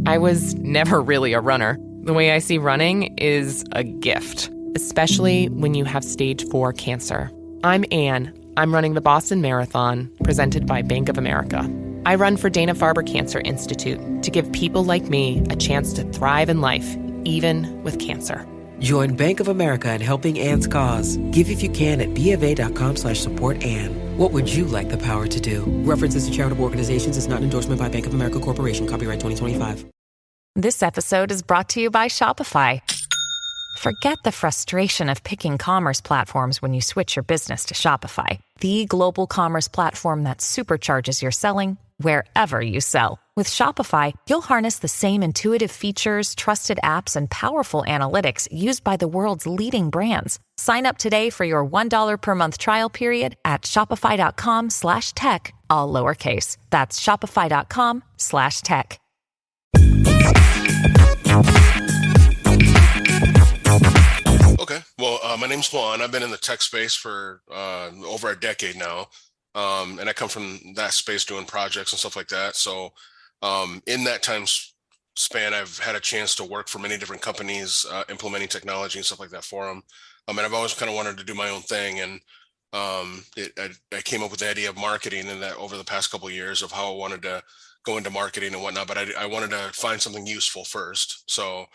I was never really a runner. The way I see running is a gift, especially when you have stage 4 cancer. I'm Anne. I'm running the Boston Marathon, presented by Bank of America. I run for Dana-Farber Cancer Institute to give people like me a chance to thrive in life, even with cancer. Join Bank of America in helping Anne's cause. Give if you can at BofA.com/supportAnn. What would you like the power to do? References to charitable organizations is not an endorsement by Bank of America Corporation. Copyright 2025. This episode is brought to you by Shopify. Forget the frustration of picking commerce platforms when you switch your business to Shopify, the global commerce platform that supercharges your selling wherever you sell. With Shopify, you'll harness the same intuitive features, trusted apps, and powerful analytics used by the world's leading brands. Sign up today for your $1 per month trial period at shopify.com/tech, all lowercase. That's shopify.com/tech. Okay. Well, my name's Juan. I've been in the tech space for over a decade now. And I come from that space doing projects and stuff like that. So in that time span, I've had a chance to work for many different companies, implementing technology and stuff like that for them. And I've always kind of wanted to do my own thing. And I came up with the idea of marketing and that over the past couple of years of how I wanted to go into marketing and whatnot. But I wanted to find something useful first. So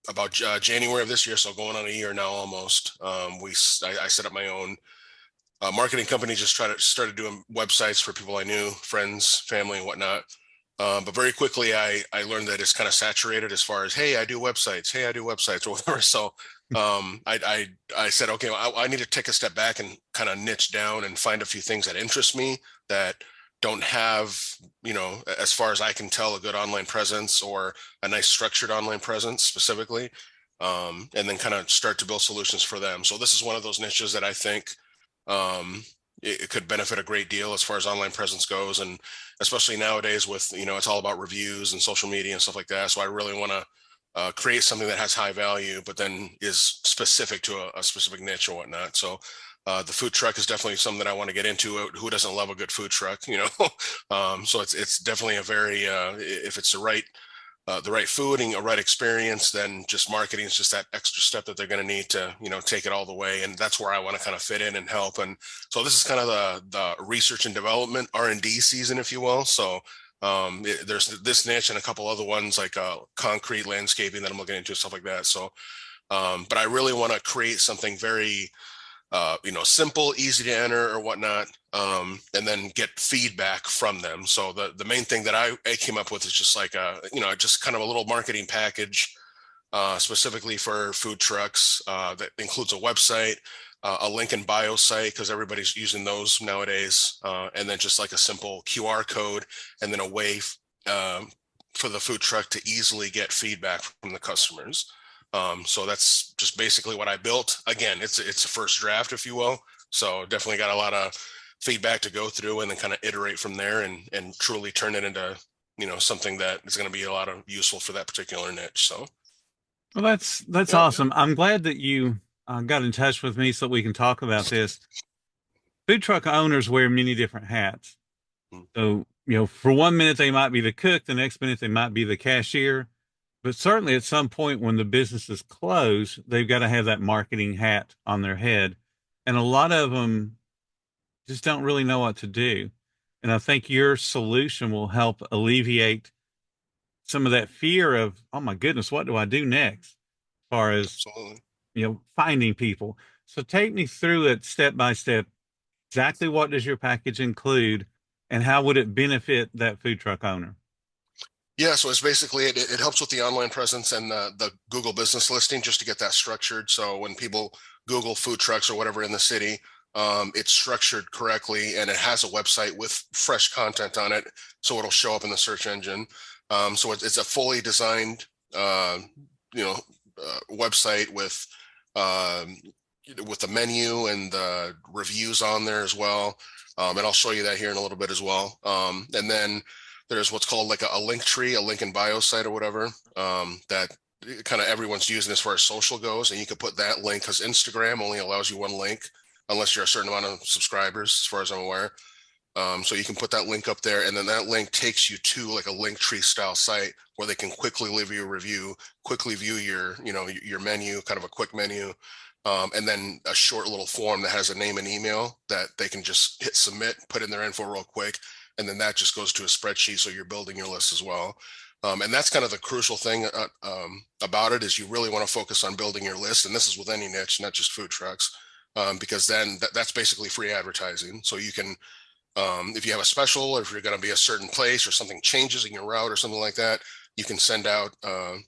about January of this year, so going on a year now almost, I set up my own marketing company, just started doing websites for people I knew, friends, family, and whatnot. But very quickly, I learned that it's kind of saturated as far as, hey, I do websites, or whatever. So I said, okay, well, I need to take a step back and kind of niche down and find a few things that interest me that don't have, as far as I can tell, a good online presence or a nice structured online presence specifically, and then kind of start to build solutions for them. So this is one of those niches that I think it could benefit a great deal as far as online presence goes. And especially nowadays with, it's all about reviews and social media and stuff like that. So I really want to create something that has high value, but then is specific to a specific niche or whatnot. So the food truck is definitely something that I want to get into. Who doesn't love a good food truck, so it's definitely a very, if it's the right food and a right experience, then just marketing is just that extra step that they're going to need to, take it all the way. And that's where I want to kind of fit in and help. And so this is kind of the research and development R&D season, if you will. So there's this niche and a couple other ones like concrete landscaping that I'm looking into, stuff like that. So, but I really want to create something very, simple, easy to enter or whatnot, and then get feedback from them. So the main thing that I came up with is just like just kind of a little marketing package, specifically for food trucks, that includes a website, a link in bio site, because everybody's using those nowadays, and then just like a simple QR code, and then a way for the food truck to easily get feedback from the customers. So that's just basically what I built. Again, it's a first draft, if you will. So definitely got a lot of feedback to go through and then kind of iterate from there and truly turn it into, something that is going to be a lot of useful for that particular niche. So. Well, that's awesome. I'm glad that you got in touch with me so we can talk about this. Food truck owners wear many different hats. So, for 1 minute, they might be the cook. The next minute, they might be the cashier. But certainly at some point when the business is closed, they've got to have that marketing hat on their head. And a lot of them just don't really know what to do. And I think your solution will help alleviate some of that fear of, oh my goodness, what do I do next? As far as, finding people. So take me through it step by step. Exactly what does your package include and how would it benefit that food truck owner? Yeah, so it's basically, it helps with the online presence and the Google business listing just to get that structured. So when people Google food trucks or whatever in the city, it's structured correctly and it has a website with fresh content on it. So it'll show up in the search engine. So it's a fully designed, website with the menu and the reviews on there as well. And I'll show you that here in a little bit as well. And then there's what's called like a link tree, a link in bio site or whatever, that kind of everyone's using as far as social goes. And you can put that link because Instagram only allows you one link unless you're a certain amount of subscribers, as far as I'm aware. So you can put that link up there, and then that link takes you to like a Linktree style site where they can quickly leave you a review, quickly view your, your menu, kind of a quick menu, and then a short little form that has a name and email that they can just hit submit, put in their info real quick, and then that just goes to a spreadsheet. So you're building your list as well. And that's kind of the crucial thing about it, is you really want to focus on building your list. And this is with any niche, not just food trucks, because then that's basically free advertising. So you can, if you have a special, or if you're going to be a certain place, or something changes in your route or something like that, you can send out, an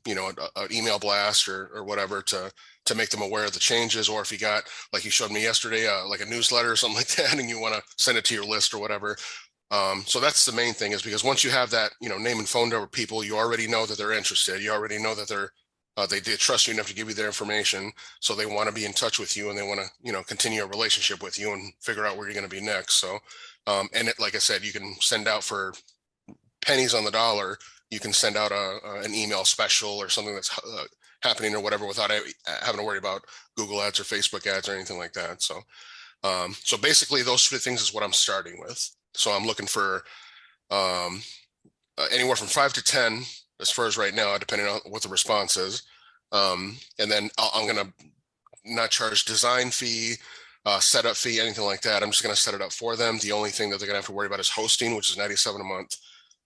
email blast or whatever to make them aware of the changes. Or if you got, like you showed me yesterday, like a newsletter or something like that, and you want to send it to your list or whatever. So that's the main thing, is because once you have that, name and phone number of people, you already know that they're interested. You already know that they did trust you enough to give you their information. So they want to be in touch with you, and they want to, continue a relationship with you and figure out where you're going to be next. So, and like I said, you can send out for pennies on the dollar. You can send out an email special or something that's happening or whatever, without having to worry about Google ads or Facebook ads or anything like that. So, so basically those three things is what I'm starting with. So I'm looking for anywhere from 5 to 10 as far as right now, depending on what the response is. And then I'm going to not charge design fee, setup fee, anything like that. I'm just going to set it up for them. The only thing that they're going to have to worry about is hosting, which is $97 a month.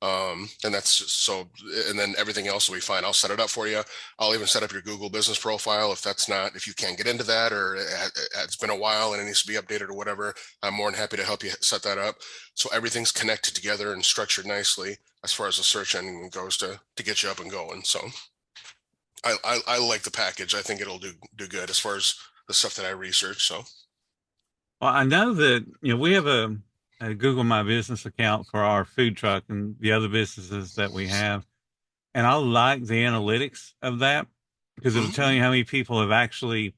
And that's so, and then everything else will be fine. I'll set it up for you. I'll even set up your Google business profile. If you can't get into that, or it's been a while and it needs to be updated or whatever, I'm more than happy to help you set that up. So everything's connected together and structured nicely as far as the search engine goes to get you up and going. So I like the package. I think it'll do good as far as the stuff that I research. So. Well, I know that, we have a Google My Business account for our food truck and the other businesses that we have. And I like the analytics of that, because it'll tell you how many people have actually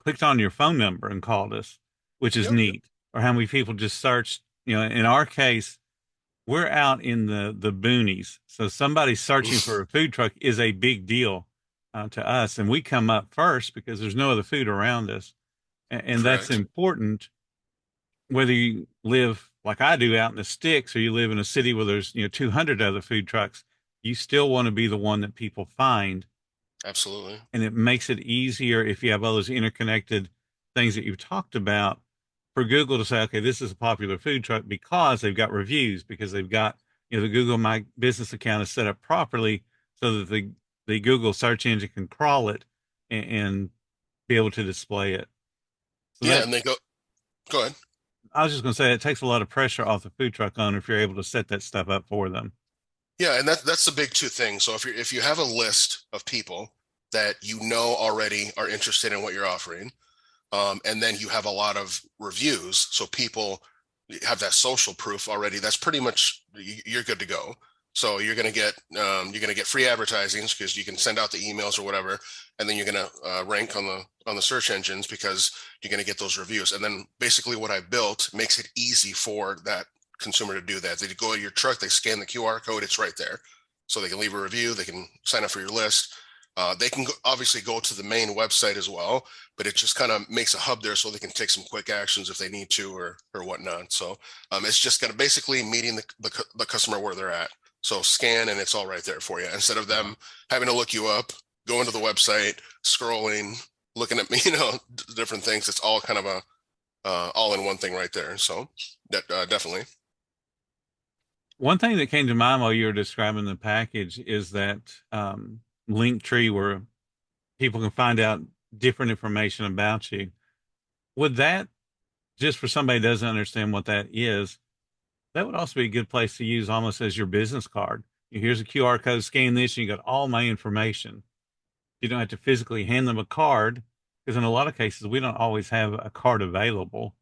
clicked on your phone number and called us, which is neat. Or how many people just searched, in our case, we're out in the boonies. So somebody searching for a food truck is a big deal to us. And we come up first because there's no other food around us. And that's important, whether you live like I do out in the sticks, or you live in a city where there's 200 other food trucks. You still want to be the one that people find. Absolutely. And it makes it easier if you have all those interconnected things that you've talked about, for Google to say, okay, this is a popular food truck because they've got reviews, because they've got, the Google My Business account is set up properly so that the Google search engine can crawl it and be able to display it. So and they go ahead. I was just going to say, it takes a lot of pressure off the food truck owner if you're able to set that stuff up for them. Yeah, and that's the big two things. So if you have a list of people that already are interested in what you're offering, and then you have a lot of reviews, so people have that social proof already, that's pretty much, you're good to go. So you're going to get free advertising, because you can send out the emails or whatever, and then you're going to rank on the search engines because you're going to get those reviews. And then basically what I built makes it easy for that consumer to do that. They go to your truck, they scan the QR code, it's right there. So they can leave a review, they can sign up for your list. They can obviously go to the main website as well, but it just kind of makes a hub there so they can take some quick actions if they need to or whatnot. So it's just going to basically meeting the customer where they're at. So scan and it's all right there for you, instead of them having to look you up, going to the website, scrolling, looking at different things. It's all kind of a all in one thing right there. So that definitely. One thing that came to mind while you were describing the package is that Linktree, where people can find out different information about you. Would that, just for somebody who doesn't understand what that is, that would also be a good place to use almost as your business card. Here's a QR code, scan this, and you got all my information. You don't have to physically hand them a card, because in a lot of cases, we don't always have a card available.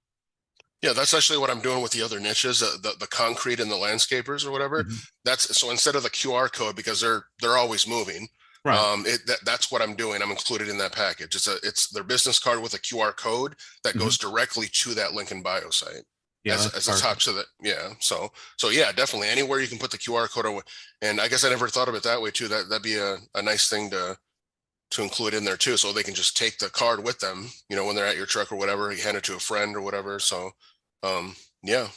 Yeah, that's actually what I'm doing with the other niches, the concrete and the landscapers or whatever. That's so instead of the QR code, because they're always moving. Right. That's what I'm doing. I'm included in that package. It's their business card with a QR code that goes directly to that link in bio site. Yeah, as a top to the, So yeah, definitely anywhere you can put the QR code. And I guess I never thought of it that way too. That'd be a nice thing to include in there too. So they can just take the card with them, when they're at your truck or whatever, you hand it to a friend or whatever. So, yeah.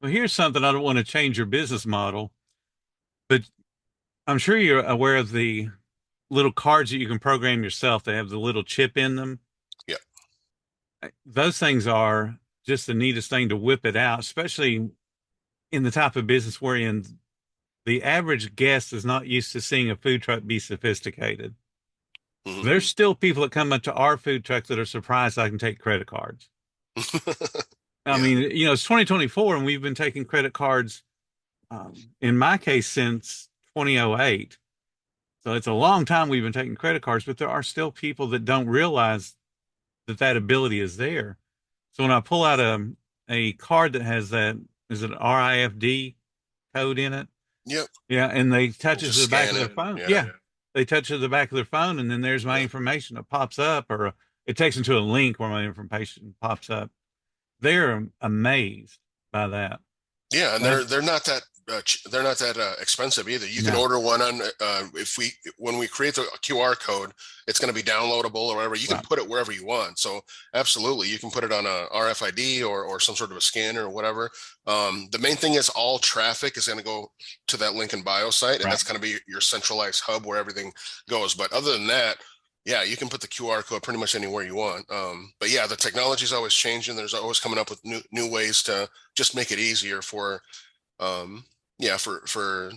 Well, here's something. I don't want to change your business model, but I'm sure you're aware of the little cards that you can program yourself. They have the little chip in them. Yeah. Those things are just the neatest thing to whip it out, especially in the type of business we're in. The average guest is not used to seeing a food truck be sophisticated. Mhm. There's still people that come up to our food truck that are surprised I can take credit cards. I Yeah. mean, it's 2024 and we've been taking credit cards, in my case, since 2008. So it's a long time we've been taking credit cards, but there are still people that don't realize that ability is there. So when I pull out a card that has that, is it RIFD code in it? Yep. Yeah, and they touch it Just to the back scan of their it. phone. Yeah. Yeah, they touch it to the back of their phone, and then there's my Yeah. information that pops up, or it takes them to a link where my information pops up. They're amazed by that. Yeah, and That's, they're not that they're not that expensive either. You can no, order one on when we create the QR code, it's going to be downloadable or whatever. You can right. put it wherever you want. So absolutely, you can put it on a RFID or some sort of a scanner or whatever. The main thing is all traffic is going to go to that link in bio site, and Right. that's going to be your centralized hub where everything goes. But other than that, yeah, you can put the QR code pretty much anywhere you want. But yeah, the technology is always changing. There's always coming up with new ways to just make it easier for yeah, for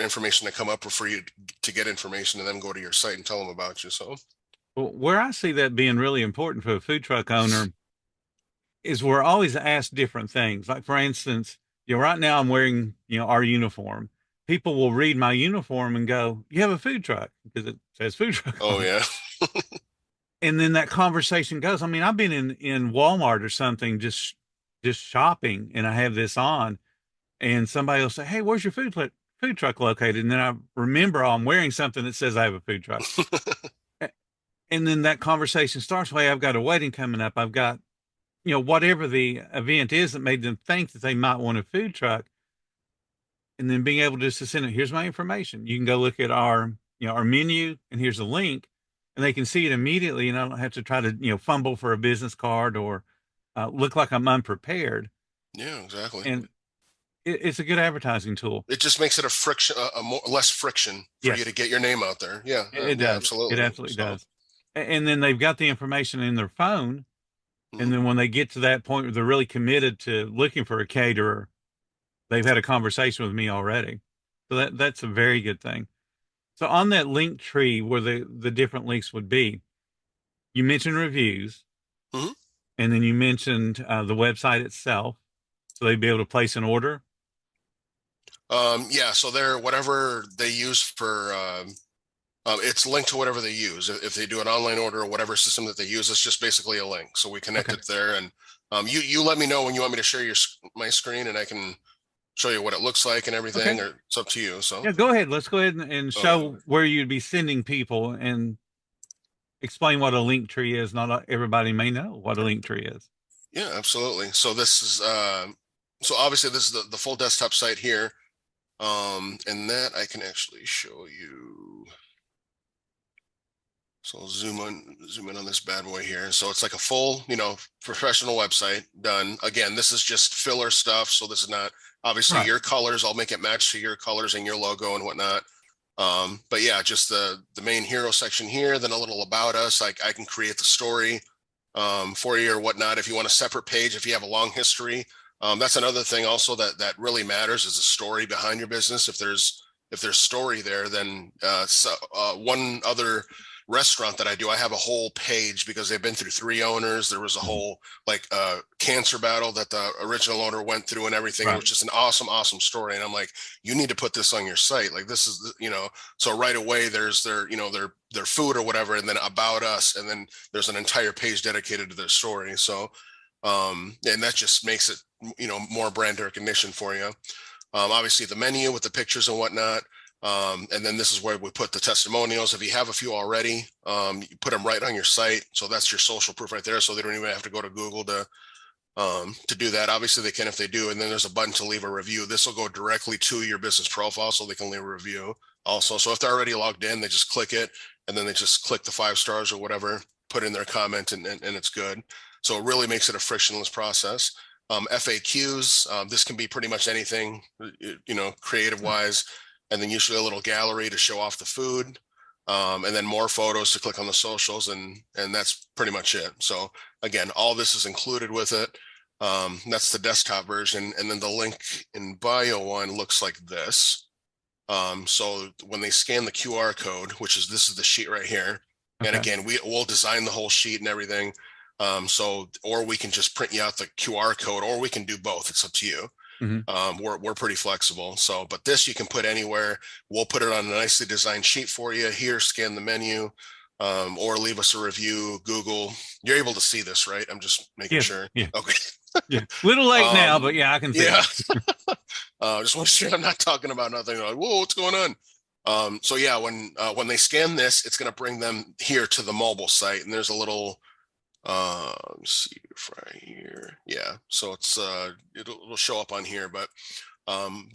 information to come up or for you to get information and then go to your site and tell them about you. So Well, where I see that being really important for a food truck owner is we're always asked different things. Like for instance, right now I'm wearing, our uniform. People will read my uniform and go, "You have a food truck," because it says food truck oh on it. yeah. And then that conversation goes. I mean, I've been in Walmart or something, just shopping, and I have this on, and somebody will say, "Hey, where's your food truck located?" And then I remember, I'm wearing something that says I have a food truck. And then that conversation starts. Hey, I've got a wedding coming up. I've got, whatever the event is that made them think that they might want a food truck. And then being able just to send it, here's my information. You can go look at our menu, and here's a link, and they can see it immediately. And I don't have to try to, fumble for a business card or look like I'm unprepared. Yeah, exactly. And it's a good advertising tool. It just makes it a friction, less friction for Yes. you to get your name out there. Yeah, It yeah, does. absolutely. It absolutely So, does. And then they've got the information in their phone. And then when they get to that point where they're really committed to looking for a caterer, they've had a conversation with me already. So that's a very good thing. So on that link tree where the different links would be, you mentioned reviews, Mhm. and then you mentioned the website itself. So they'd be able to place an order. Yeah, so they're whatever they use for it's linked to whatever they use. If they do an online order or whatever system that they use, it's just basically a link. So we connect Okay. it there, and you let me know when you want me to share my screen, and I can show you what it looks like and everything. Okay. Or it's up to you. So Yeah, go ahead. Let's go ahead and show where you'd be sending people and explain what a link tree is. Not everybody may know what a link tree is. yeah, absolutely. So this is so obviously this is the full desktop site here, and that I can actually show you. So I'll zoom in on this bad boy here. So it's like a full, professional website done. Again, this is just filler stuff. So this is not obviously Right. your colors. I'll make it match to your colors and your logo and whatnot. But yeah, just the main hero section here, then a little about us. I can create the story for you or whatnot. If you want a separate page, if you have a long history, that's another thing also that really matters is the story behind your business. If there's story there, then one other restaurant that I do, I have a whole page because they've been through 3 owners. There was a whole cancer battle that the original owner went through and everything. Right. It was just an awesome story. And I'm like, you need to put this on your site. Like this is, so right away there's their food or whatever, and then about us. And then there's an entire page dedicated to their story. So, and that just makes it, more brand recognition for you. Obviously the menu with the pictures and whatnot. And then this is where we put the testimonials. If you have a few already, you put them right on your site. So that's your social proof right there. So they don't even have to go to Google to do that. Obviously they can if they do. And then there's a button to leave a review. This will go directly to your business profile so they can leave a review also. So if they're already logged in, they just click it and then they just click the 5 stars or whatever, put in their comment and it's good. So it really makes it a frictionless process. FAQs. This can be pretty much anything, creative wise, and then usually a little gallery to show off the food. And then more photos to click on the socials, and that's pretty much it. So again, all this is included with it. That's the desktop version, and then the link in bio one looks like this. So when they scan the QR code, this is the sheet right here, and again, we'll design the whole sheet and everything. Or we can just print you out the QR code, or we can do both. It's up to you. We're pretty flexible. So, but this you can put anywhere. We'll put it on a nicely designed sheet for you. Here, scan the menu, or leave us a review. Google. You're able to see this, right? I'm just making sure. Yeah. Okay. Yeah. Little late now, but yeah, I can see. Yeah. Just want to sure I'm not talking about nothing like, whoa, what's going on? So yeah, when they scan this, it's going to bring them here to the mobile site, and there's a little. Let's see if right here. Yeah. So it's it'll show up on here, but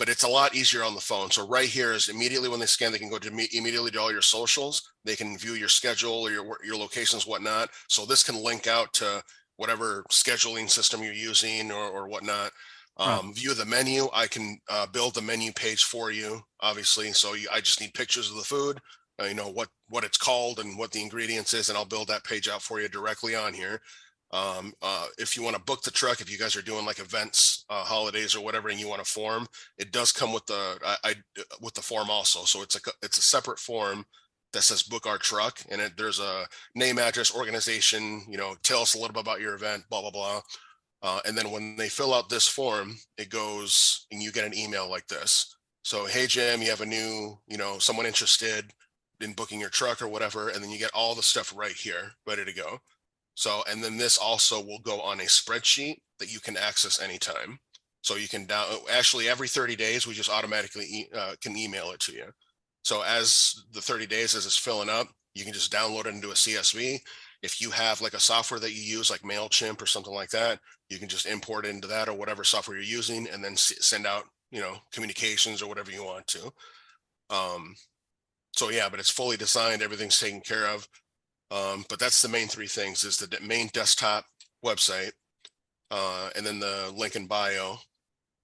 it's a lot easier on the phone. So right here is immediately when they scan, they can go to immediately to all your socials. They can view your schedule or your locations, whatnot. So this can link out to whatever scheduling system you're using or whatnot. View the menu. I can build the menu page for you, obviously. So I just need pictures of the food. What it's called and what the ingredients is, and I'll build that page out for you directly on here. If you want to book the truck, if you guys are doing like events, holidays or whatever, and you want a form, it does come with the form also. So it's a separate form that says book our truck, and there's a name, address, organization, tell us a little bit about your event, blah, blah, blah. And then when they fill out this form, it goes and you get an email like this. So, hey, Jim, you have a new, someone interested in booking your truck or whatever, and then you get all the stuff right here ready to go. So, and then this also will go on a spreadsheet that you can access anytime. So you can actually every 30 days, we just automatically can email it to you. So as the 30 days, as it's filling up, you can just download it into a CSV. If you have like a software that you use like MailChimp or something like that, you can just import it into that or whatever software you're using, and then send out, communications or whatever you want to. So yeah, but it's fully designed, everything's taken care of. But that's the main three things: is the main desktop website, and then the link in bio.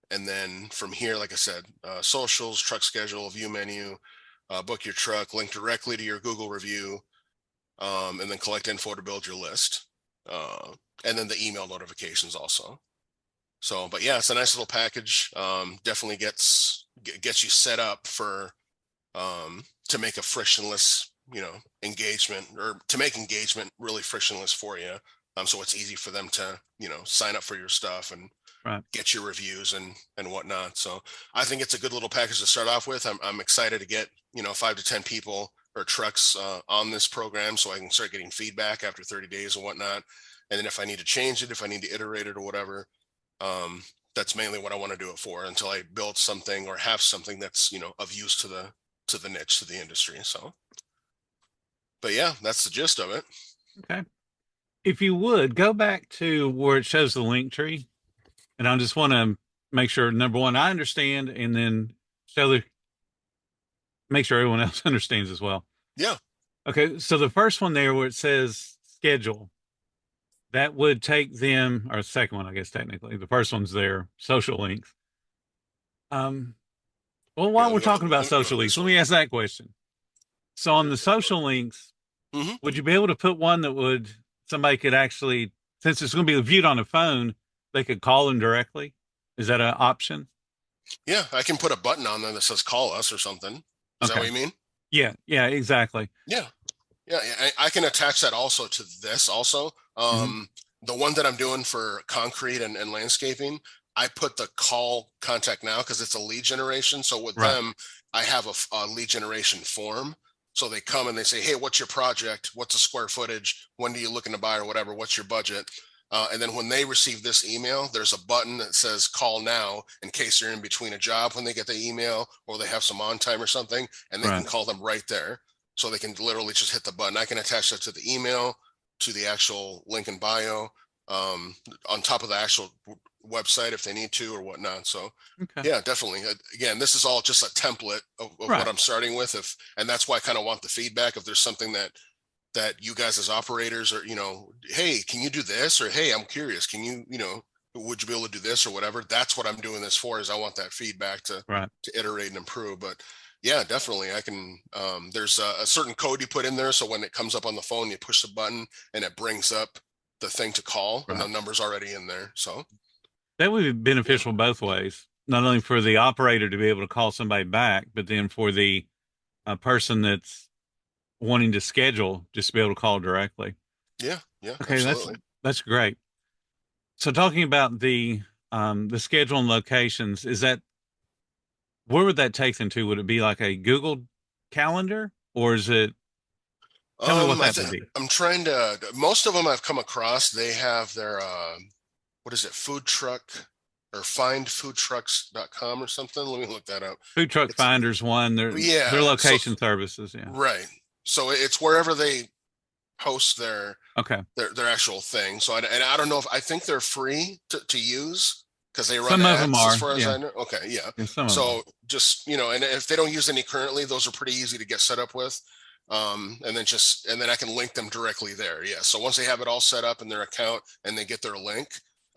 And then from here, like I said, socials, truck schedule, view menu, book your truck, link directly to your Google review, and then collect info to build your list. And then the email notifications also. So, but yeah, it's a nice little package. Definitely gets you set up for, to make a frictionless, engagement, or to make engagement really frictionless for you. So it's easy for them to, sign up for your stuff and get your reviews and whatnot. So I think it's a good little package to start off with. I'm excited to get, 5 to 10 people or trucks on this program, so I can start getting feedback after 30 days and whatnot. And then if I need to change it, if I need to iterate it or whatever, that's mainly what I want to do it for, until I build something or have something that's, of use to the niche, to the industry. So, but yeah, that's the gist of it. Okay. If you would go back to where it shows the link tree, and I just want to make sure, number one, I understand, and then make sure everyone else understands as well. Yeah. Okay. So the first one there where it says schedule, that would take them, or the second one, I guess, technically. The first one's their social links. Well, while we're talking about social links, let me ask that question. So on the social links, would you be able to put one that somebody could actually, since it's going to be viewed on a phone, they could call them directly? Is that an option? Yeah, I can put a button on there that says call us or something. Is that what you mean? Yeah, exactly. Yeah. I can attach that also to this also. The one that I'm doing for concrete and landscaping, I put the call contact now because it's a lead generation. So with them, I have a lead generation form. So they come and they say, hey, what's your project? What's the square footage? When are you looking to buy or whatever? What's your budget? And then when they receive this email, there's a button that says call now in case they're in between a job when they get the email, or they have some on time or something, and they can call them right there. So they can literally just hit the button. I can attach that to the email, to the actual link in bio, on top of the actual website if they need to or whatnot. So yeah, definitely. Again, this is all just a template of what I'm starting with. And that's why I kind of want the feedback. If there's something that you guys as operators are, hey, can you do this? Or, hey, I'm curious. Can you, would you be able to do this or whatever? That's what I'm doing this for, is I want that feedback to iterate and improve. But yeah, definitely I can, there's a certain code you put in there. So when it comes up on the phone, you push the button and it brings up the thing to call and the number's already in there. So that would be beneficial both ways, not only for the operator to be able to call somebody back, but then for the person that's wanting to schedule, just to be able to call directly. Yeah. Yeah. Okay. Absolutely. That's great. So talking about the schedule and locations, where would that take them to? Would it be like a Google calendar, or is it, tell me what that would be? I'm trying to, most of them I've come across, they have their, what is it? Food truck or findfoodtrucks.com or something. Let me look that up. Food Truck Finders one. Their location services. Yeah. Right. So it's wherever they host their okay their actual thing. So I don't know, if I think they're free to use because they run some ads of them are, as far as I know. Okay, yeah. So just, and if they don't use any currently, those are pretty easy to get set up with. And then I can link them directly there. Yeah. So once they have it all set up in their account and they get their link,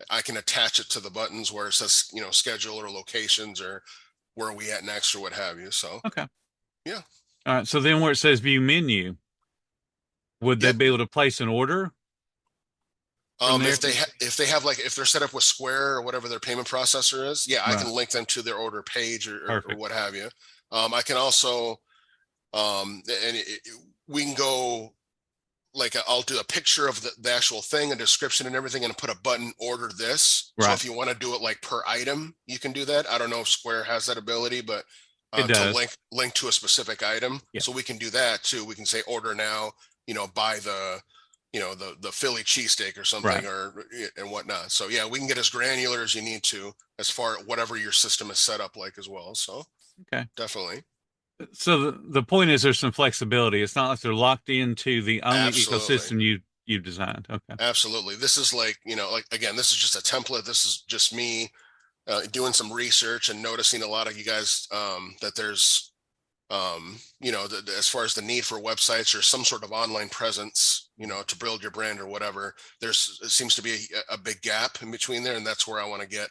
I can attach it to the buttons where it says, schedule or locations or where are we at next or what have you. So okay. Yeah. All right. So then where it says view menu, would they be able to place an order? If they have if they're set up with Square or whatever their payment processor is, yeah, I can link them to their order page or what have you. I can also, we can go, I'll do a picture of the actual thing, a description and everything, and put a button, order this. So if you want to do it per item, you can do that. I don't know if Square has that ability, but to link to a specific item. Yeah. So we can do that too. We can say order now, buy the Philly cheesesteak or something and whatnot. So yeah, we can get as granular as you need to as far as whatever your system is set up as well. So okay, definitely. So the point is there's some flexibility. It's not like they're locked into the only ecosystem you've designed. Okay. Absolutely. This is again, this is just a template. This is just me doing some research and noticing a lot of you guys that there's as far as the need for websites or some sort of online presence, to build your brand or whatever, it seems to be a big gap in between there. And that's where I want to get,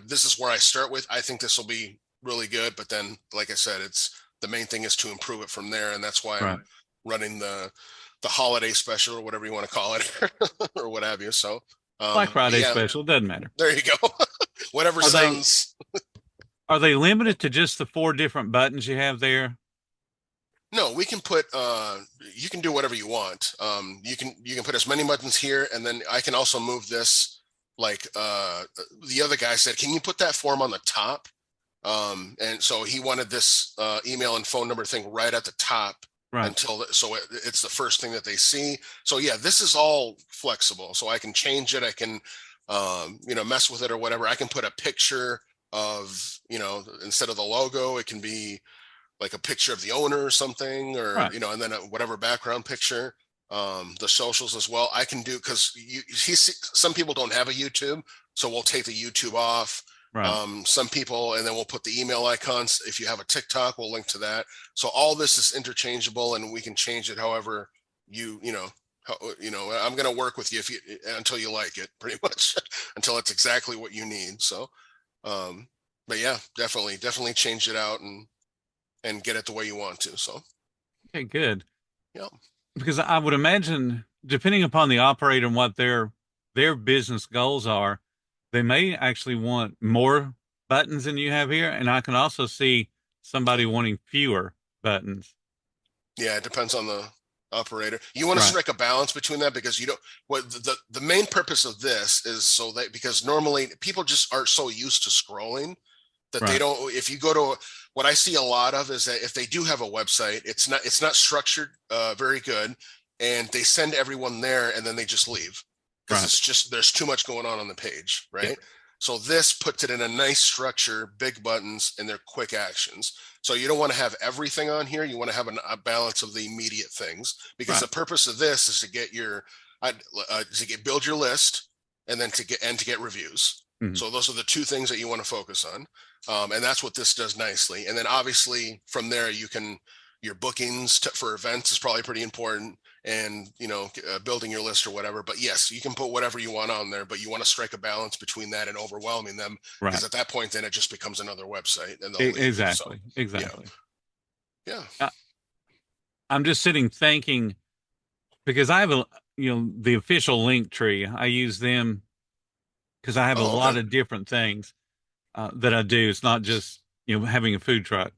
this is where I start with. I think this will be really good. But then, like I said, the main thing is to improve it from there. And that's why I'm running the holiday special or whatever you want to call it or what have you. So Black Friday special, doesn't matter. There you go. Whatever sounds. Are they limited to just the 4 different buttons you have there? No, we can put, you can do whatever you want. You can put as many buttons here, and then I can also move this, the other guy said, can you put that form on the top? And so he wanted this email and phone number thing right at the top so it's the first thing that they see. So yeah, this is all flexible. So I can change it. I can, mess with it or whatever. I can put a picture of, instead of the logo, it can be like a picture of the owner or something, or, and then whatever background picture, the socials as well. I can do, because some people don't have a YouTube, so we'll take the YouTube off. Some people, and then we'll put the email icons. If you have a TikTok, we'll link to that. So all this is interchangeable, and we can change it however I'm going to work with you until you like it, pretty much, until it's exactly what you need. So, but yeah, definitely change it out and get it the way you want to. So, okay, good. Yeah, because I would imagine, depending upon the operator and what their business goals are, they may actually want more buttons than you have here, and I can also see somebody wanting fewer buttons. Yeah, it depends on the operator. You want to strike a balance between that, because the main purpose of this is because normally people just aren't so used to scrolling that they don't. If you go to, what I see a lot of is that if they do have a website, it's not structured very good, and they send everyone there and then they just leave because it's just, there's too much going on the page, right? Yeah. So this puts it in a nice structure, big buttons, and they're quick actions. So you don't want to have everything on here. You want to have a balance of the immediate things, because the purpose of this is to get build your list, and then to get reviews. Mm-hmm. So those are the 2 things that you want to focus on. And that's what this does nicely. And then obviously from there, you can your bookings for events is probably pretty important, and building your list or whatever. But yes, you can put whatever you want on there, but you want to strike a balance between that and overwhelming them, because Right. at that point then it just becomes another website and they'll leave. So Exactly. yeah. Exactly. Yeah. I'm just sitting thinking, because I have the official link tree. I use them because I have a Oh, okay. lot of different things that I do. It's not just, having a food truck.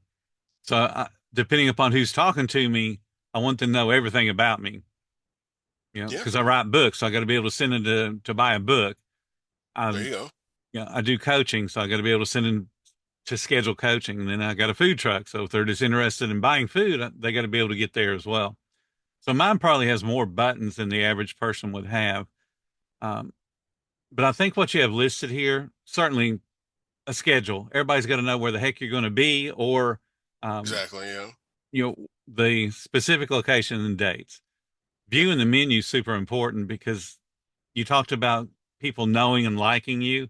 So depending upon who's talking to me, I want them to know everything about me. Yeah, Because I write books, so I got to be able to send them to buy a book. there I, you go. I do coaching, so I got to be able to send them to schedule coaching. And then I got a food truck, so if they're just interested in buying food, they got to be able to get there as well. So mine probably has more buttons than the average person would have. Um, but I think what you have listed here, certainly a schedule. Everybody's got to know where the heck you're going to be, or Exactly. Yeah. the specific location and dates. Yep. Viewing the menu is super important, because you talked about people knowing and liking you.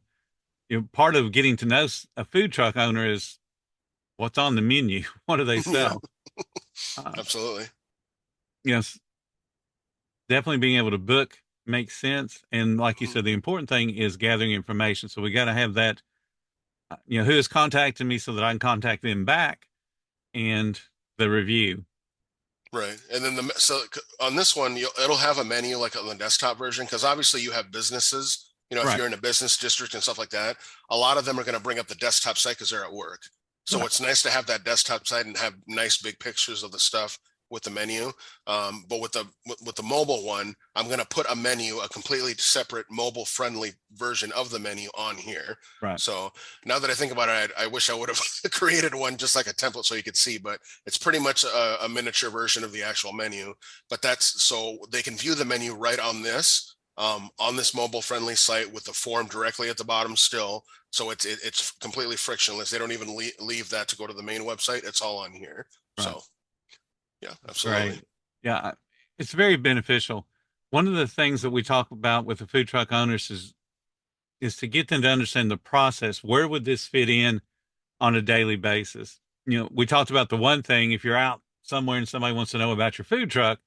Part of getting to know a food truck owner is what's on the menu. What do they Yeah, sell? Uh, absolutely. yes, definitely being able to book makes sense. And like you Mhm. said, the important thing is gathering information. So we got to have that, who is contacting me so that I can contact them back, and the review. Right. And then on this one, it'll have a menu like on the desktop version, because obviously you have businesses. If Right. you're in a business district and stuff like that, a lot of them are going to bring up the desktop site because they're at work. So Right. it's nice to have that desktop site and have nice big pictures of the stuff with the menu. But with the mobile one, I'm going to put a menu, a completely separate mobile friendly version of the menu on here. Right. So now that I think about it, I wish I would have created one just like a template so you could see, but it's pretty much a miniature version of the actual menu. But that's so they can view the menu right on this mobile friendly site with the form directly at the bottom still. So it's completely frictionless. They don't even leave that to go to the main website. It's all on here. Right. So yeah, That's absolutely. great. Yeah. It's very beneficial. One of the things that we talk about with the food truck owners is to get them to understand the process. Where would this fit in on a daily basis? We talked about the one thing, if you're out somewhere and somebody wants to know about your food truck,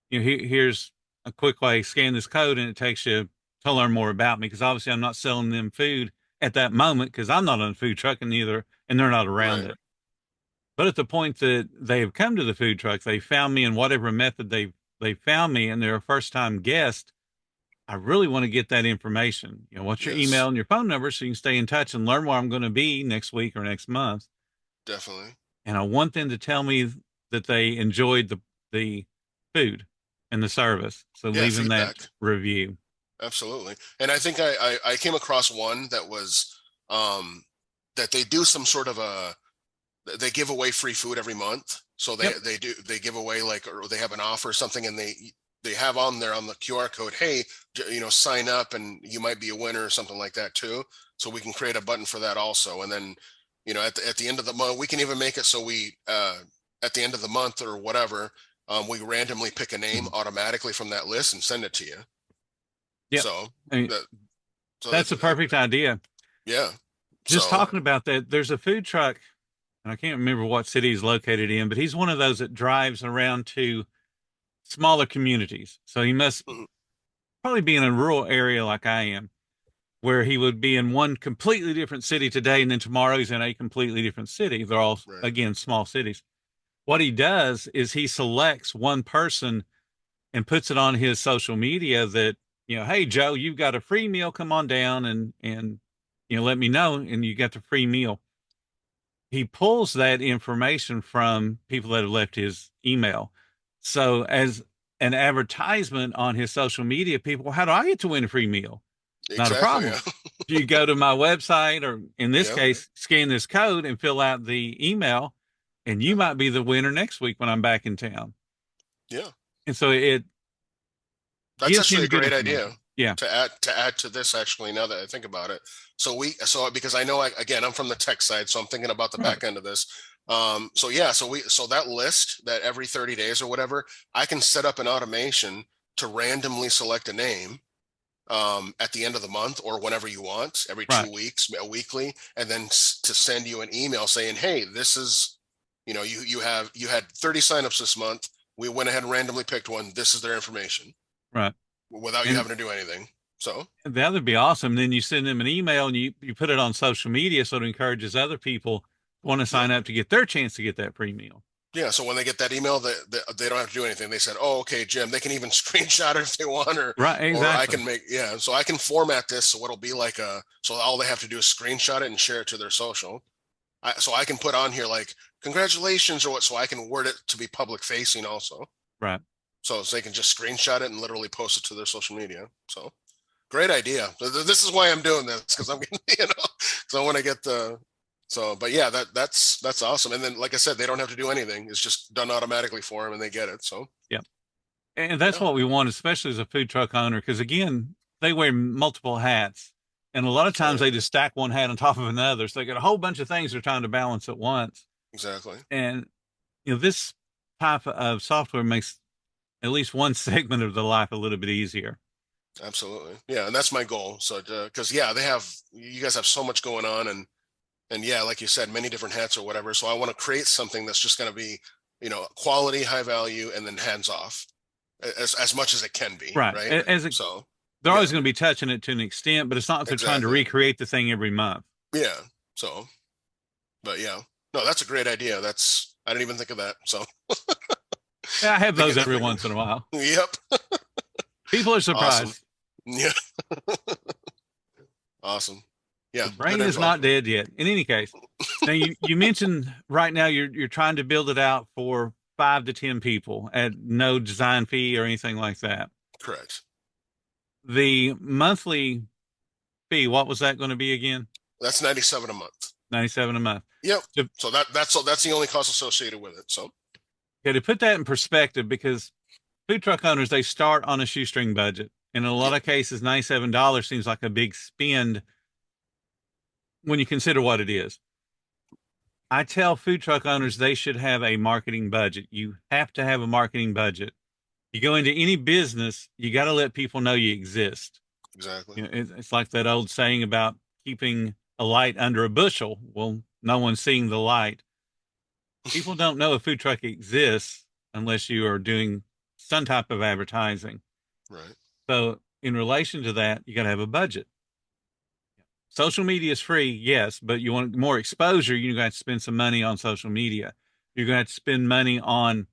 here's a quick way, scan this code and it takes you to learn more about me. Because obviously I'm not selling them food at that moment, because I'm not on a food truck, and they're not around Right. it. But at the point that they have come to the food truck, they found me in whatever method they found me, and they're a first time guest. I really want to get that information. What's your email Yes, and your phone number, so you can stay in touch and learn where I'm going to be next week or next month. definitely. And I want them to tell me that they enjoyed the food and the service. So Yeah, leaving that feedback. review. Absolutely. And I think I came across one that was that they do some sort of they give away free food every month. So Yep. they give away, like, or they have an offer or something, and they have on there on the QR code, hey, sign up and you might be a winner or something like that too. So we can create a button for that also. And then, at the end of the month, we can even make it so we at the end of the month or whatever, we randomly pick a name automatically from that list and send it to you. Yep. So I mean, that, so that's a perfect idea. yeah. Just So talking about that, there's a food truck, and I can't remember what city he's located in, but he's one of those that drives around to smaller communities. So he must mhm, probably be in a rural area like I am, where he would be in one completely different city today, and then tomorrow he's in a completely different city. They're all, right. again, small cities. What he does is he selects one person and puts it on his social media that, hey, Joe, you've got a free meal. Come on down and let me know. And you got the free meal. He pulls that information from people that have left his email. So as an advertisement on his social media, people, how do I get to win a free meal? Not a Exactly. problem. Yeah. You go to my website, or in this Yep. case, scan this code and fill out the email, and you Yep. might be the winner next week when I'm back in town. Yeah. And so it That's gives actually him a good great information. idea Yeah. to add to this, actually, now that I think about it. So because I know, again, I'm from the tech side, so I'm thinking about the Right. back end of this. So that list, that every 30 days or whatever, I can set up an automation to randomly select a name at the end of the month or whenever you want, every Right. 2 weeks, a weekly, and then to send you an email saying, hey, this is you had 30 signups this month. We went ahead and randomly picked one. This is their information, Right. without you having to do anything. So that would be awesome. Then you send them an email and you put it on social media so it encourages other people who want to sign up to get their chance to get that free meal. Yeah, so when they get that email, they don't have to do anything. They said, "Oh, okay, Jim." They can even screenshot it if they want, right, exactly. Or I can so I can format this so it'll be like so all they have to do is screenshot it and share it to their social. So I can put on here like congratulations or what, so I can word it to be public facing also. Right. So they can just screenshot it and literally post it to their social media. So great idea. This is why I'm doing this, because I'm getting, because I want to get the. So, but yeah, that's awesome. And then, like I said, they don't have to do anything. It's just done automatically for them and they get it. So, yeah. And that's what we want, especially as a food truck owner, because again, they wear multiple hats. And a lot of times they just stack one hat on top of another. So they got a whole bunch of things they're trying to balance at once. Exactly. And, this type of software makes at least one segment of the life a little bit easier. Absolutely. Yeah. And that's my goal. So, because, you guys have so much going on and yeah, like you said, many different hats or whatever. So I want to create something that's just going to be, quality, high value, and then hands off as much as it can be. Right. So they're always going to be touching it to an extent, but it's not like they're trying to recreate the thing every month. Yeah. So, but yeah, no, that's a great idea. I didn't even think of that. So yeah, I have those every once in a while. Yep. People are surprised. Awesome. Yeah. Awesome. Yeah. The brain is not dead yet. In any case, now you mentioned right now you're trying to build it out for 5 to 10 people at no design fee or anything like that. Correct. The monthly fee, what was that going to be again? That's $97 a month. $97 a month. Yep. So that's the only cost associated with it. So yeah, to put that in perspective, because food truck owners, they start on a shoestring budget. And in a lot of cases, $97 seems like a big spend when you consider what it is. I tell food truck owners they should have a marketing budget. You have to have a marketing budget. You go into any business, you got to let people know you exist. Exactly. It's like that old saying about keeping a light under a bushel. Well, no one's seeing the light. People don't know a food truck exists unless you are doing some type of advertising. Right. So in relation to that, you got to have a budget. Social media is free, yes, but you want more exposure, you're going to have to spend some money on social media. You're going to have to spend money on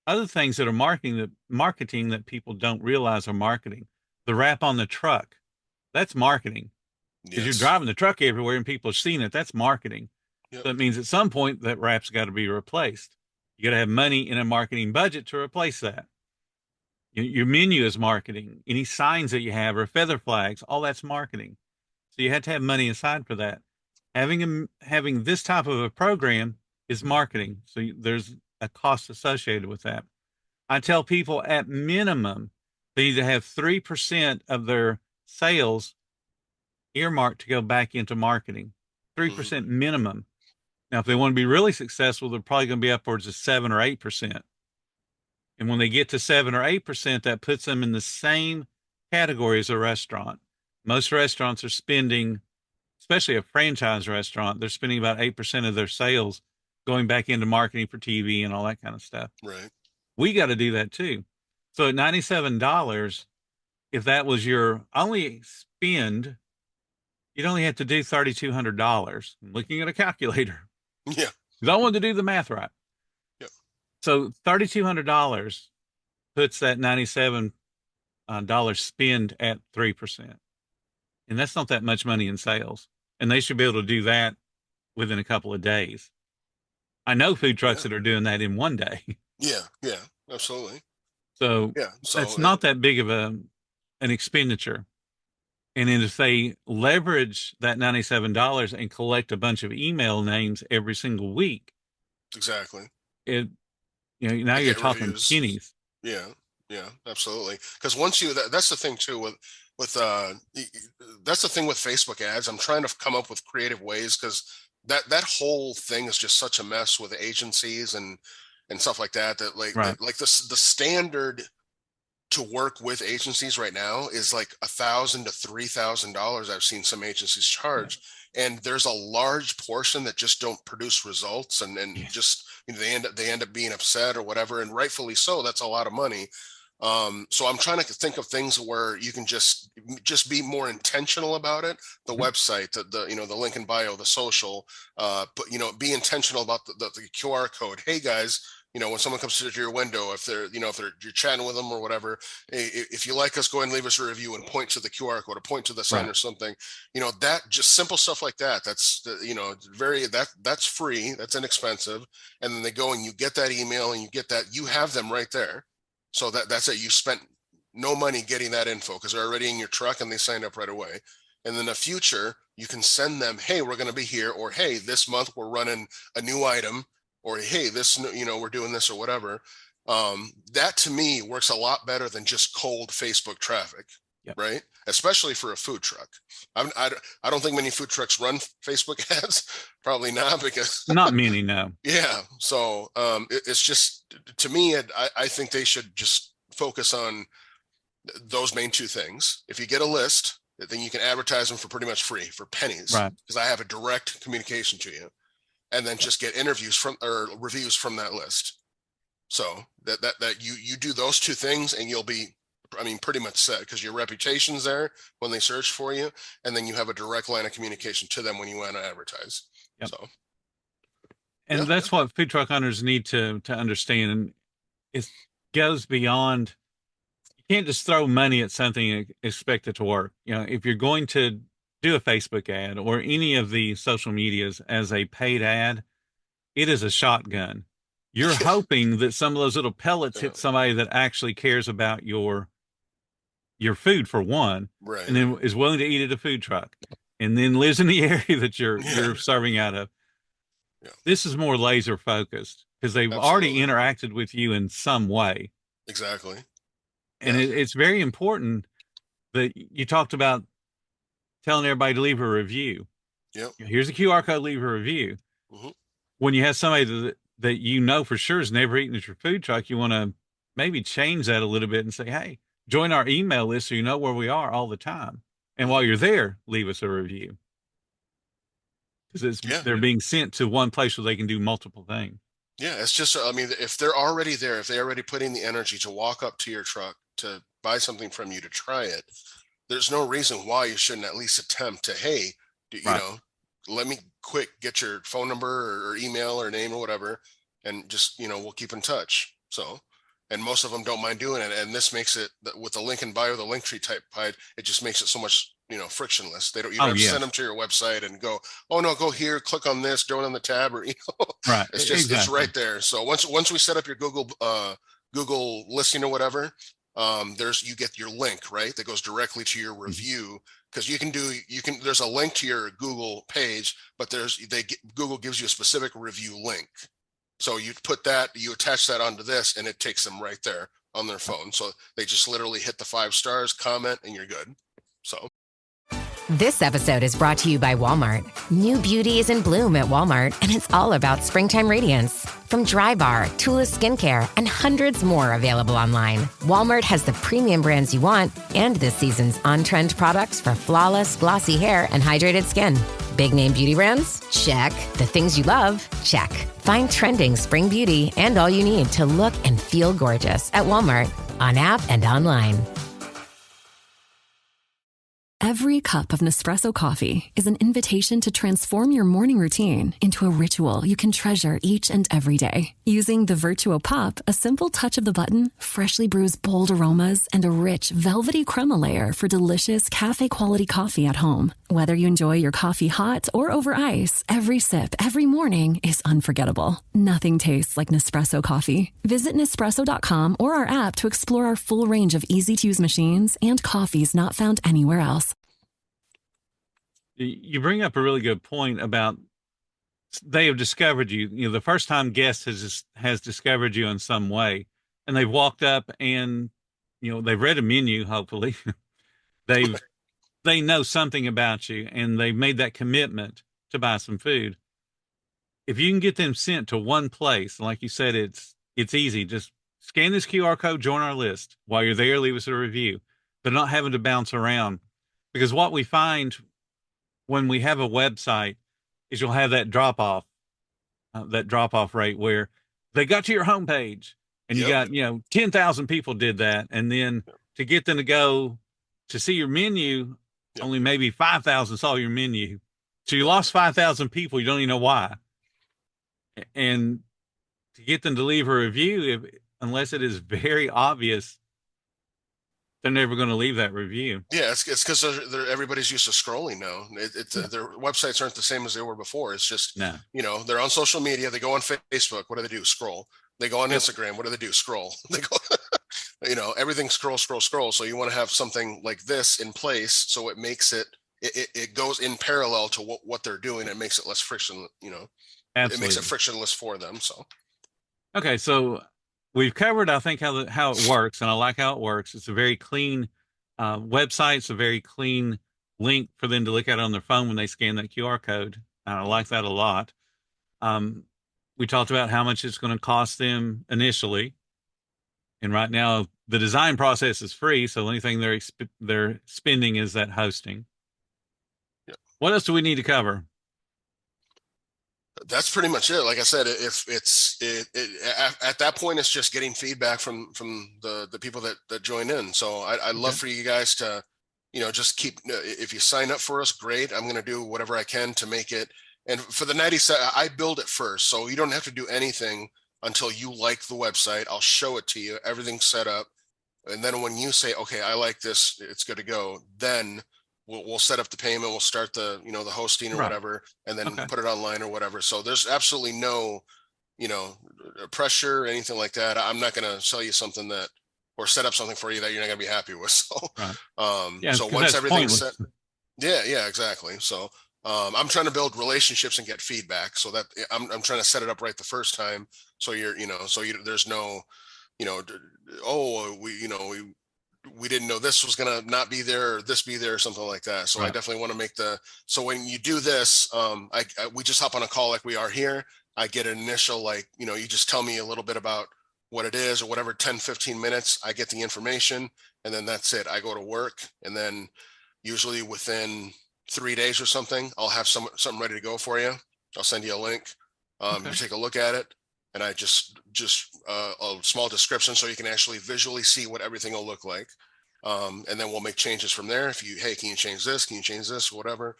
other things that are marketing that people don't realize are marketing. The wrap on the truck, that's marketing. Because you're driving the truck everywhere and people are seeing it. That's marketing. Yep. So it means at some point that wrap's got to be replaced. You got to have money in a marketing budget to replace that. Your menu is marketing. Any signs that you have or feather flags, all that's marketing. So you have to have money aside for that. Having this type of a program is marketing. So there's a cost associated with that. I tell people at minimum, they need to have 3% of their sales earmarked to go back into marketing. 3% minimum. Now, if they want to be really successful, they're probably going to be upwards of 7 or 8%. And when they get to 7 or 8%, that puts them in the same category as a restaurant. Most restaurants are spending, especially a franchise restaurant, they're spending about 8% of their sales going back into marketing for TV and all that kind of stuff. Right. We got to do that too. So at $97, if that was your only spend, you'd only have to do $3,200. I'm looking at a calculator. Yeah. Because I wanted to do the math right. Yep. So $3,200 puts that $97 spend at 3%. And that's not that much money in sales. And they should be able to do that within a couple of days. I know food trucks that are doing that in one day. Yeah, absolutely. So that's not that big of an expenditure. And then if they leverage that $97 and collect a bunch of email names every single week. Exactly. Now you're talking reviews. pennies. Yeah, absolutely. Because once that's the thing too with that's the thing with Facebook ads. I'm trying to come up with creative ways because that whole thing is just such a mess with agencies and stuff like that. That like the standard to work with agencies right now is like $1,000 to $3,000. I've seen some agencies charge, and there's a large portion that just don't produce results, and just, you know, they end up being upset or whatever, and rightfully so. That's a lot of money. So I'm trying to think of things where you can just be more intentional about it. The website, the you know, the link in bio, the social, but, you know, be intentional about the QR code. Hey guys, you know, when someone comes to your window, if they're, you know, if you're chatting with them or whatever, hey, if you like us, go ahead and leave us a review and point to the QR code or point to the sign or something, you know, that just simple stuff like that. That's, you know, that's free, that's inexpensive. And then they go and you get that email and you get that, you have them right there. So that's it. You spent no money getting that info because they're already in your truck and they signed up right away. And in the future, you can send them, hey, we're going to be here, or hey, this month we're running a new item, or hey, this, you know, we're doing this or whatever. That to me works a lot better than just cold Facebook traffic, right? Especially for a food truck. I don't think many food trucks run Facebook ads. Probably not, because not many, no. Yeah. So it's just, to me, I think they should just focus on those main two things. If you get a list, then you can advertise them for pretty much free, for pennies, right? Because I have a direct communication to you. And then just get interviews from, or reviews from that list. So that you do those two things and you'll be, I mean, pretty much set, because your reputation's there when they search for you, and then you have a direct line of communication to them when you want to advertise. So, and that's what food truck owners need to understand. And it goes beyond, you can't just throw money at something and expect it to work. You know, if you're going to do a Facebook ad or any of the social medias as a paid ad, it is a shotgun. You're hoping that some of those little pellets hit somebody that actually cares about your food, for one, right, and then is willing to eat at a food truck, and then lives in the area that you're serving out of. This is more laser focused because they've already interacted with you in some way. Exactly. And it's very important that you talked about telling everybody to leave a review. Here's a QR code, leave a review. When you have somebody that you know for sure has never eaten at your food truck, you want to maybe change that a little bit and say, hey, join our email list so you know where we are all the time. And while you're there, leave us a review. Because they're being sent to one place where they can do multiple things. Yeah, it's just, I mean, if they're already there, if they already put in the energy to walk up to your truck to buy something from you, to try it, there's no reason why you shouldn't at least attempt to, hey, you know, let me get your phone number or email or name or whatever, and just, you know, we'll keep in touch. So, and most of them don't mind doing it. And this makes it, with the link in bio, the link tree type, it just makes it so much, you know, frictionless. You don't have to send them to your website and go, oh no, go here, click on this, go on the tab, or, you know, it's just, it's right there. So once we set up your Google listing or whatever, you get your link, right? That goes directly to your review, because there's a link to your Google page, but Google gives you a specific review link. So you attach that onto this, and it takes them right there on their phone. So they just literally hit the 5 stars, comment, and you're good. So. This episode is brought to you by Walmart. New beauty is in bloom at Walmart, and it's all about springtime radiance. From Drybar, Tula Skincare, and hundreds more available online, Walmart has the premium brands you want and this season's on-trend products for flawless, glossy hair and hydrated skin. Big name beauty brands? Check. The things you love? Check. Find trending spring beauty and all you need to look and feel gorgeous at Walmart, on app and online. Every cup of Nespresso coffee is an invitation to transform your morning routine into a ritual you can treasure each and every day. Using the Virtuo Pop, a simple touch of the button freshly brews bold aromas and a rich, velvety crema layer for delicious cafe-quality coffee at home. Whether you enjoy your coffee hot or over ice, every sip, every morning is unforgettable. Nothing tastes like Nespresso coffee. Visit Nespresso.com or our app to explore our full range of easy-to-use machines and coffees not found anywhere else. You bring up a really good point about they have discovered you. You know, the first time guest has discovered you in some way, and they've walked up and, you know, they've read a menu. Hopefully, they know something about you, and they've made that commitment to buy some food. If you can get them sent to one place, like you said, it's easy. Just scan this QR code, join our list. While you're there, leave us a review. They're not having to bounce around, because what we find when we have a website is you'll have that drop off rate where they got to your homepage and you got, 10,000 people did that. And then to get them to go to see your menu, only maybe 5,000 saw your menu. So you lost 5,000 people. You don't even know why. And to get them to leave a review, unless it is very obvious, they're never going to leave that review. Yeah, it's because everybody's used to scrolling now. Their websites aren't the same as they were before. It's just, they're on social media. They go on Facebook. What do? Scroll. They go on Instagram. What do? Scroll. They go, everything scroll. So you want to have something like this in place, so it makes it goes in parallel to what they're doing. It makes it less friction. Absolutely. It makes it frictionless for them. So, okay, so we've covered, I think, how it works, and I like how it works. It's a very clean website. It's a very clean link for them to look at on their phone when they scan that QR code. I like that a lot. We talked about how much it's going to cost them initially, and right now the design process is free, so anything they're spending is that hosting. Yeah. What else do we need to cover? That's pretty much it. Like I said, if at that point, it's just getting feedback from the people that join in. So I'd love for you guys to, just keep, if you sign up for us, great. I'm going to do whatever I can to make it. And for the 90, I build it first. So you don't have to do anything until you like the website. I'll show it to you, everything's set up. And then when you say, okay, I like this, it's good to go, then we'll set up the payment. We'll start the, the hosting or whatever, and then put it online or whatever. So there's absolutely no, pressure or anything like that. I'm not going to sell you something or set up something for you that you're not going to be happy with. So, so once everything's set, yeah, exactly. So, I'm trying to build relationships and get feedback, so that I'm trying to set it up right the first time. So there's no, we didn't know this was going to not be there or this be there or something like that. So I definitely want to make so when you do this, we just hop on a call like we are here. I get an initial, you just tell me a little bit about what it is or whatever, 10, 15 minutes, I get the information, and then that's it. I go to work, and then usually within 3 days or something, I'll have something ready to go for you. I'll send you a link. You take a look at it. And I just a small description so you can actually visually see what everything will look like. And then we'll make changes from there. Hey, can you change this? Can you change this? Whatever.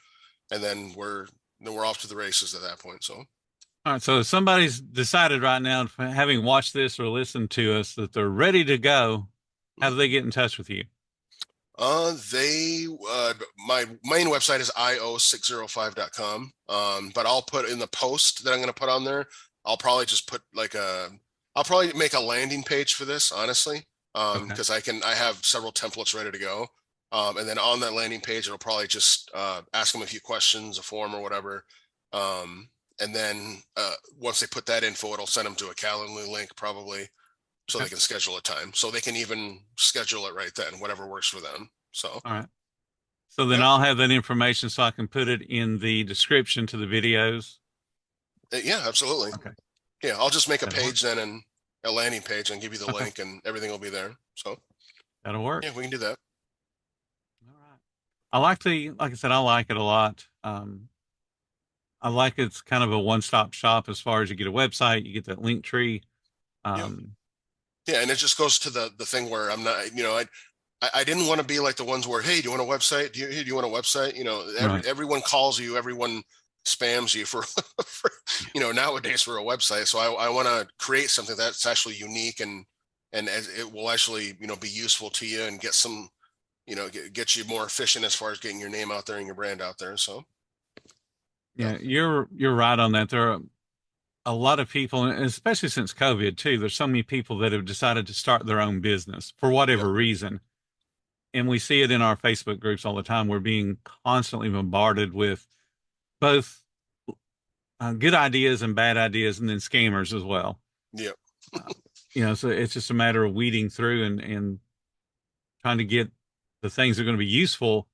And then we're off to the races at that point. So. All right. So if somebody's decided right now, having watched this or listened to us, that they're ready to go, how do they get in touch with you? My main website is io605.com. But I'll put in the post that I'm going to put on there. I'll probably just put I'll probably make a landing page for this, honestly, because I have several templates ready to go. And then on that landing page, it'll probably just ask them a few questions, a form or whatever. And then once they put that info, it'll send them to a Calendly link probably, so they can schedule a time. So they can even schedule it right then, whatever works for them. So. All right. So then I'll have that information so I can put it in the description to the videos. Yeah, absolutely. Okay. Yeah, I'll just make a page then, and a landing page, and give you the link, and everything will be there. So that'll work. Yeah, we can do that. All right. Like I said, I like it a lot. I like it's kind of a one-stop shop as far as you get a website, you get that link tree. Yeah, and it just goes to the thing where I'm not, I didn't want to be like the ones where, hey, do you want a website? Do you want a website? Everyone calls you, everyone spams you for nowadays for a website. So I want to create something that's actually unique and it will actually, be useful to you and get some, get you more efficient as far as getting your name out there and your brand out there. So. Yeah, you're right on that. There are a lot of people, and especially since COVID too, there's so many people that have decided to start their own business for whatever reason. And we see it in our Facebook groups all the time. We're being constantly bombarded with both good ideas and bad ideas, and then scammers as well. Yeah. So it's just a matter of weeding through and trying to get the things that are going to be useful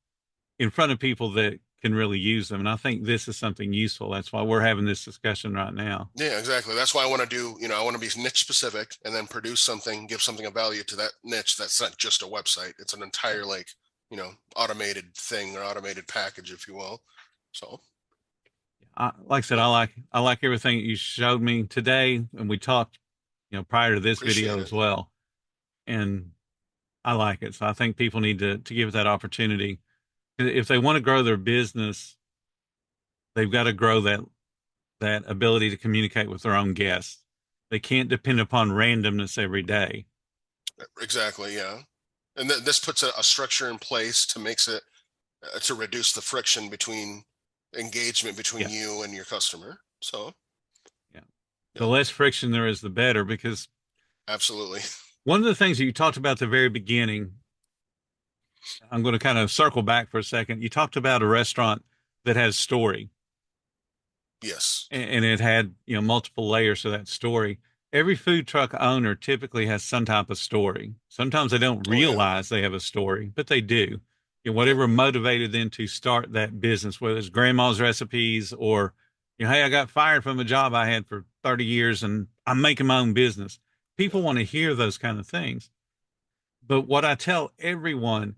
in front of people that can really use them. And I think this is something useful. That's why we're having this discussion right now. Yeah, exactly. That's why I want to do, I want to be niche specific and then produce something, give something of value to that niche. That's not just a website. It's an entire automated thing or automated package, if you will. So like I said, I like everything that you showed me today, and we talked, prior to this video as well. And I like it. So I think people need to give it that opportunity. If they want to grow their business, they've got to grow that ability to communicate with their own guests. They can't depend upon randomness every day. Exactly. Yeah. And this puts a structure in place to makes it to reduce the friction between engagement between you and your customer. So the less friction there is, the better, because absolutely. One of the things that you talked about at the very beginning, I'm going to kind of circle back for a second. You talked about a restaurant that has story. Yes. And it had, multiple layers to that story. Every food truck owner typically has some type of story. Sometimes they don't realize they have a story, but they do. Whatever motivated them to start that business, whether it's grandma's recipes or, hey, I got fired from a job I had for 30 years and I'm making my own business. People want to hear those kind of things. But what I tell everyone,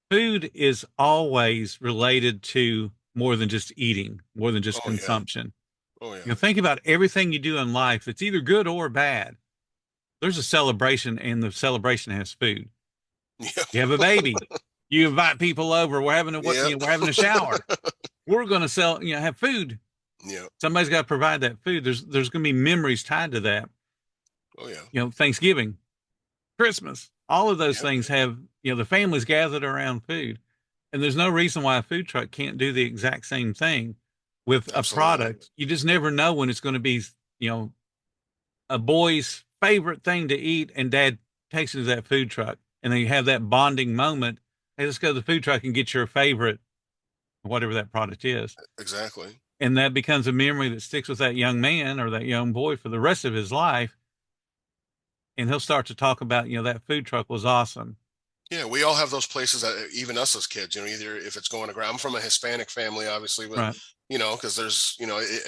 food is always related to more than just eating, more than just consumption. Yeah. Think about everything you do in life that's either good or bad. There's a celebration, and the celebration has food. Yeah. You have a baby. You invite people over. We're having a shower. We're going to have food. Yeah. Somebody's got to provide that food. There's going to be memories tied to that. Oh yeah. Thanksgiving, Christmas, all of those things have, the families gathered around food. And there's no reason why a food truck can't do the exact same thing with a product. You just never know when it's going to be, a boy's favorite thing to eat, and dad takes it to that food truck, and then you have that bonding moment. Hey, let's go to the food truck and get your favorite, whatever that product is. Exactly. And that becomes a memory that sticks with that young man or that young boy for the rest of his life. And he'll start to talk about, that food truck was awesome. Yeah, we all have those places that even us as kids, either if it's going to I'm from a Hispanic family, obviously, but because there's,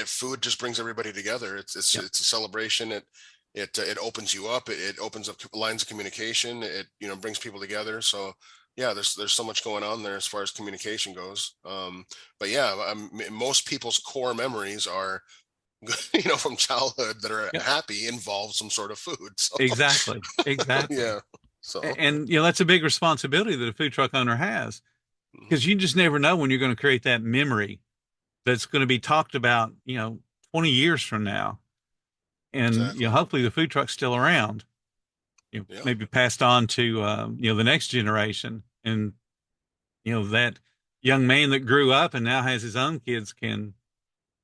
food just brings everybody together. It's a celebration. It opens you up. It opens up lines of communication. It, brings people together. So yeah, there's so much going on there as far as communication goes. But yeah, most people's core memories are, from childhood that are happy involve some sort of food. So. Exactly. Yeah. So, and that's a big responsibility that a food truck owner has, because you just never know when you're going to create that memory that's going to be talked about, 20 years from now. And, hopefully the food truck's still around, maybe passed on to, the next generation. And, that young man that grew up and now has his own kids can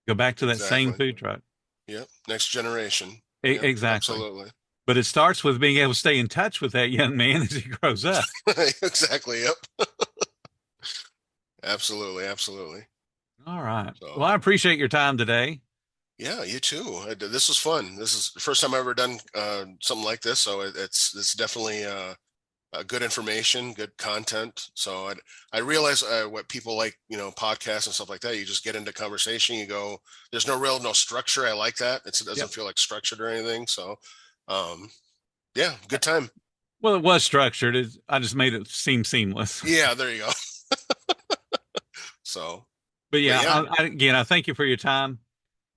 go back to that same food truck. Yep. Next generation. Exactly. Absolutely. But it starts with being able to stay in touch with that young man as he grows up. Exactly. Yep. Absolutely. All right. So, well, I appreciate your time today. Yeah, you too. This was fun. This is the first time I've ever done something like this. So it's definitely good information, good content. So I realize what people like, podcasts and stuff like that. You just get into conversation. You go, there's no structure. I like that. It doesn't feel like structured or anything. So yeah, good time. Well, it was structured. I just made it seem seamless. Yeah, there you go. So, but I thank you for your time.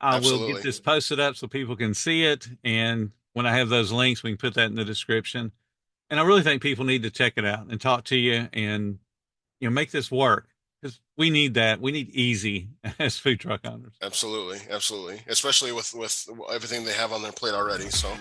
I will get this posted up so people can see it. And when I have those links, we can put that in the description. And I really think people need to check it out and talk to you and, make this work, because we need that. We need easy as food truck owners. Absolutely. Especially with everything they have on their plate already. So.